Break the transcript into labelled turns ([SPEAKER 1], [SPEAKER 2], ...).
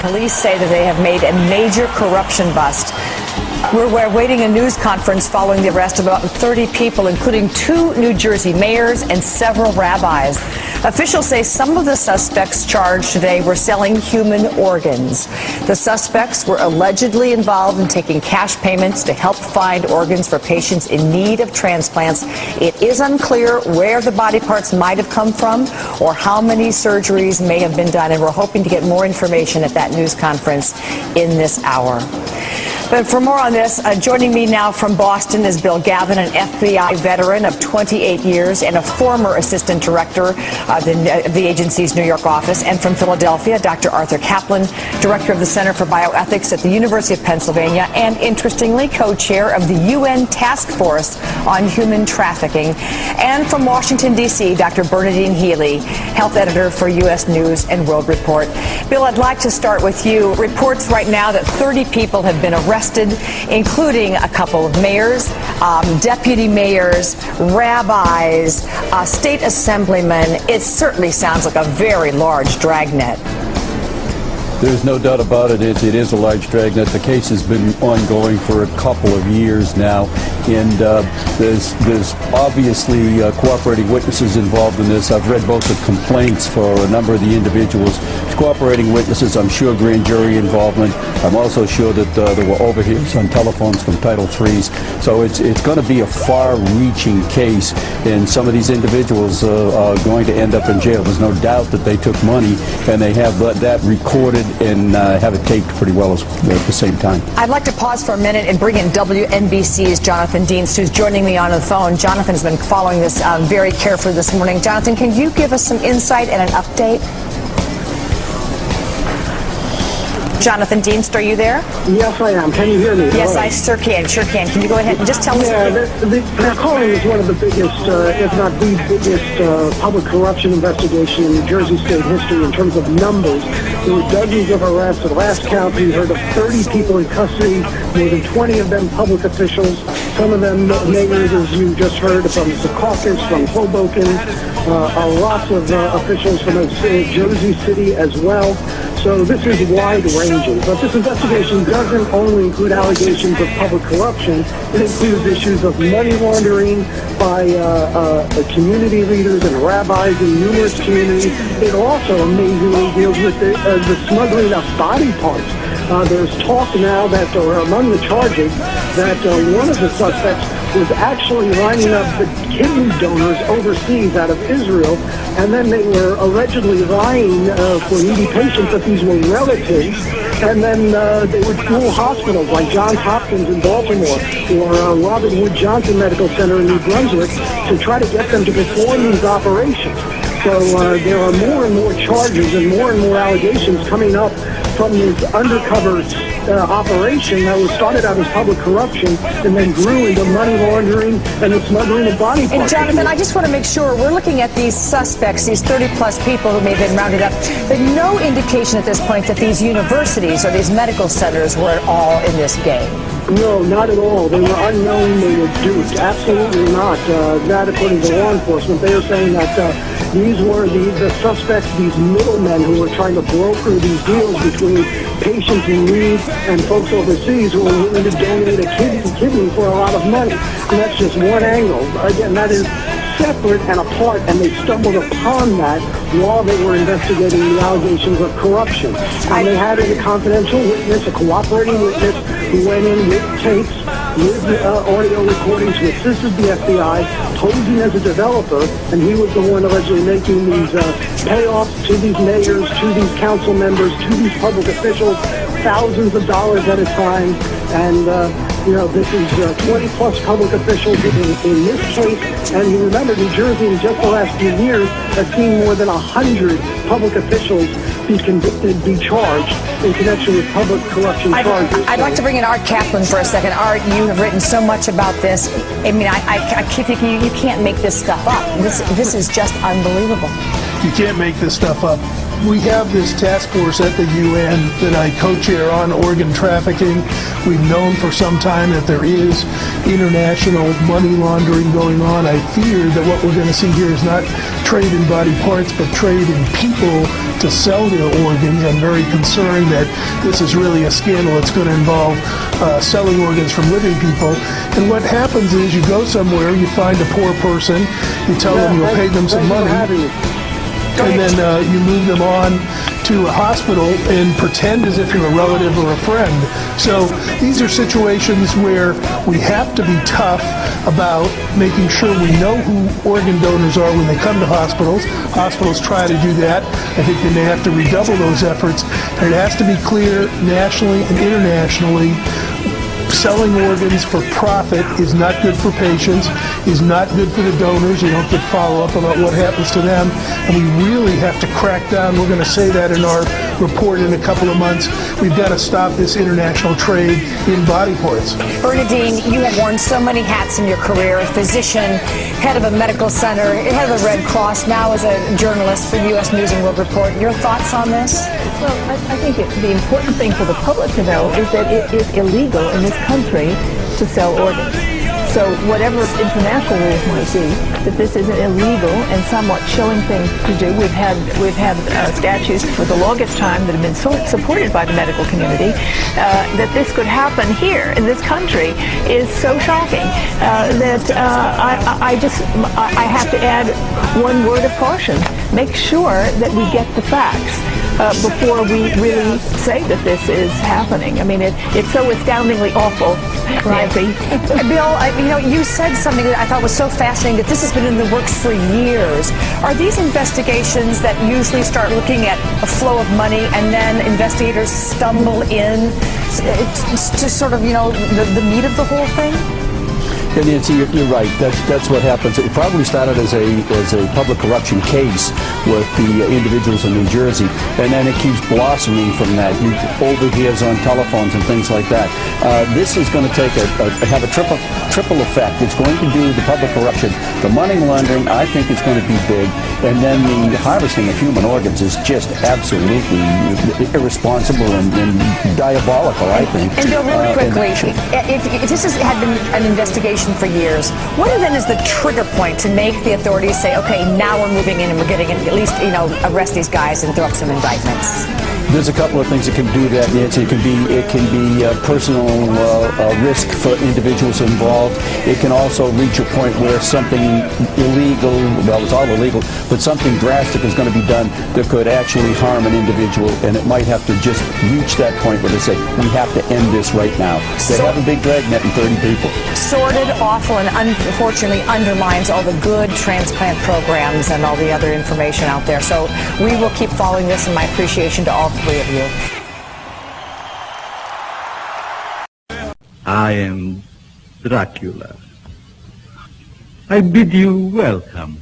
[SPEAKER 1] Police say that they have made a major corruption bust. We're awaiting a news conference following the arrest of about 30 people, including 2 New Jersey mayors and several rabbis. Officials say some of the suspects charged today were selling human organs. The suspects were allegedly involved in taking cash payments to help find organs for patients in need of transplants. It is unclear where the body parts might have come from or how many surgeries may have been done, and we're hoping to get more information at that news conference in this hour. But for more on this, joining me now from Boston is Bill Gavin, an FBI veteran of 28 years and a former assistant director of the agency's New York office. And from Philadelphia, Dr. Arthur Kaplan, director of the Center for Bioethics at the University of Pennsylvania, and interestingly, co-chair of the UN Task Force on Human Trafficking. And from Washington, D.C., Dr. Bernadine Healy, health editor for U.S. News and World Report. Bill, I'd like to start with you. Reports right now that 30 people have been arrested, including a couple of mayors, deputy mayors, rabbis, state assemblymen. It certainly sounds like a very large dragnet.
[SPEAKER 2] There's no doubt about it. It is a large dragnet. The case has been ongoing for a couple of years now, and there's obviously cooperating witnesses involved in this. I've read both the complaints for a number of the individuals. Cooperating witnesses, I'm sure grand jury involvement. I'm also sure that there were overhears on telephones from Title III's. So it's going to be a far-reaching case, and some of these individuals are going to end up in jail. There's no doubt that they took money, and they have that recorded and have it taped pretty well at the same time.
[SPEAKER 1] I'd like to pause for a minute and bring in WNBC's Jonathan Dienst, who's joining me on the phone. Jonathan's been following this very carefully this morning. Jonathan, can you give us some insight and an update? Jonathan Dienst, are you there?
[SPEAKER 3] Yes, I am. Can you hear me?
[SPEAKER 1] Yes, I sure can. Can you go ahead and just tell us?
[SPEAKER 3] Yeah, they're calling this one of the biggest, if not the biggest, public corruption investigation in New Jersey state history in terms of numbers. There were dozens of arrests. At last count, we heard of 30 people in custody, more than 20 of them public officials, some of them mayors, as you just heard, from Secaucus, from Hoboken, lots of officials from Jersey City as well. So this is wide-ranging. But this investigation doesn't only include allegations of public corruption. It includes issues of money laundering by community leaders and rabbis in numerous communities. It also amazingly deals with the smuggling of body parts. There's talk now that, or among the charges, that one of the suspects was actually lining up the kidney donors overseas out of Israel, and then they were allegedly lying for needy patients that these were relatives, and then they would fool hospitals like Johns Hopkins in Baltimore or Robert Wood Johnson Medical Center in New Brunswick to try to get them to perform these operations. So there are more and more charges and more allegations coming up from this undercover operation that was started out as public corruption and then grew into money laundering and the smuggling of body parts.
[SPEAKER 1] And Jonathan, I just want to make sure we're looking at these suspects, these 30-plus people who may have been rounded up. There's no indication at this point that these universities or these medical centers were at all in this game.
[SPEAKER 3] No, not at all. They were unknown. They were duped. Absolutely not. Not according to law enforcement. They are saying that these were the suspects, these middlemen who were trying to broker these deals between patients in need and folks overseas who were willing to donate a kidney for a lot of money. And that's just one angle. Again, that is separate and apart, and they stumbled upon that while they were investigating the allegations of corruption. And they had a confidential witness, a cooperating witness, who went in with tapes, with audio recordings, who assisted the FBI, posing as a developer, and he was the one allegedly making these payoffs to these mayors, to these council members, to these public officials, thousands of dollars at a time. And this is 20-plus public officials in this case. And you remember, New Jersey in just the last few years has seen more than 100 public officials be convicted, be charged in connection with public corruption charges.
[SPEAKER 1] I'd like to bring in Art Kaplan for a second. Art, you have written so much about this. I mean, I keep thinking you can't make this stuff up. This is just unbelievable.
[SPEAKER 4] You can't make this stuff up. We have this task force at the UN that I co-chair on organ trafficking. We've known for some time that there is international money laundering going on. I fear that what we're going to see here is not trade in body parts, but trade in people to sell their organs. I'm very concerned that this is really a scandal. It's going to involve selling organs from living people. And what happens is you go somewhere, you find a poor person, you tell them you'll pay them some money, and then you move them on to a hospital and pretend as if you're a relative or a friend. So these are situations where we have to be tough about making sure we know who organ donors are when they come to hospitals. Hospitals try to do that. I think they may have to redouble those efforts. And it has to be clear nationally and internationally, selling organs for profit is not good for patients, is not good for the donors. You don't get follow-up about what happens to them. And we really have to crack down. We're going to say that in our report in a couple of months. We've got to stop this international trade in body parts.
[SPEAKER 1] Bernadine, you have worn so many hats in your career: a physician, head of a medical center, head of the Red Cross, now as a journalist for U.S. News and World Report. Your thoughts on this?
[SPEAKER 5] Well, I think the important thing for the public to know is that it is illegal in this country to sell organs. So whatever international rules might be, that this is an illegal and somewhat chilling thing to do. We've had statutes for the longest time that have been so supported by the medical community. That this could happen here in this country is so shocking that I have to add one word of caution. Make sure that we get the facts before we really say that this is happening. I mean, it's so astoundingly awful, Nancy.
[SPEAKER 1] Bill, you said something that I thought was so fascinating, that this has been in the works for years. Are these investigations that usually start looking at a flow of money and then investigators stumble in to sort of, the meat of the whole thing?
[SPEAKER 2] Yeah, Nancy, you're right. That's what happens. It probably started as a public corruption case with the individuals in New Jersey, and then it keeps blossoming from that. You overhears on telephones and things like that. This is going to have a triple effect. It's going to do the public corruption, the money laundering. I think is going to be big, and then the harvesting of human organs is just absolutely irresponsible and diabolical. I think.
[SPEAKER 1] And Bill, really quickly, if this had been an investigation for years, what then is the trigger point to make the authorities say, okay, now we're moving in and we're getting at least, arrest these guys and throw up some indictments?
[SPEAKER 2] There's a couple of things that can do that, Nancy. It can be personal risk for individuals involved. It can also reach a point where something illegal, well, it's all illegal, but something drastic is going to be done that could actually harm an individual, and it might have to just reach that point where they say, we have to end this right now. They have a big dragnet and 30 people.
[SPEAKER 1] Sordid, awful, and unfortunately undermines all the good transplant programs and all the other information out there. So we will keep following this, and my appreciation to all three of you.
[SPEAKER 6] I am Dracula. I bid you welcome.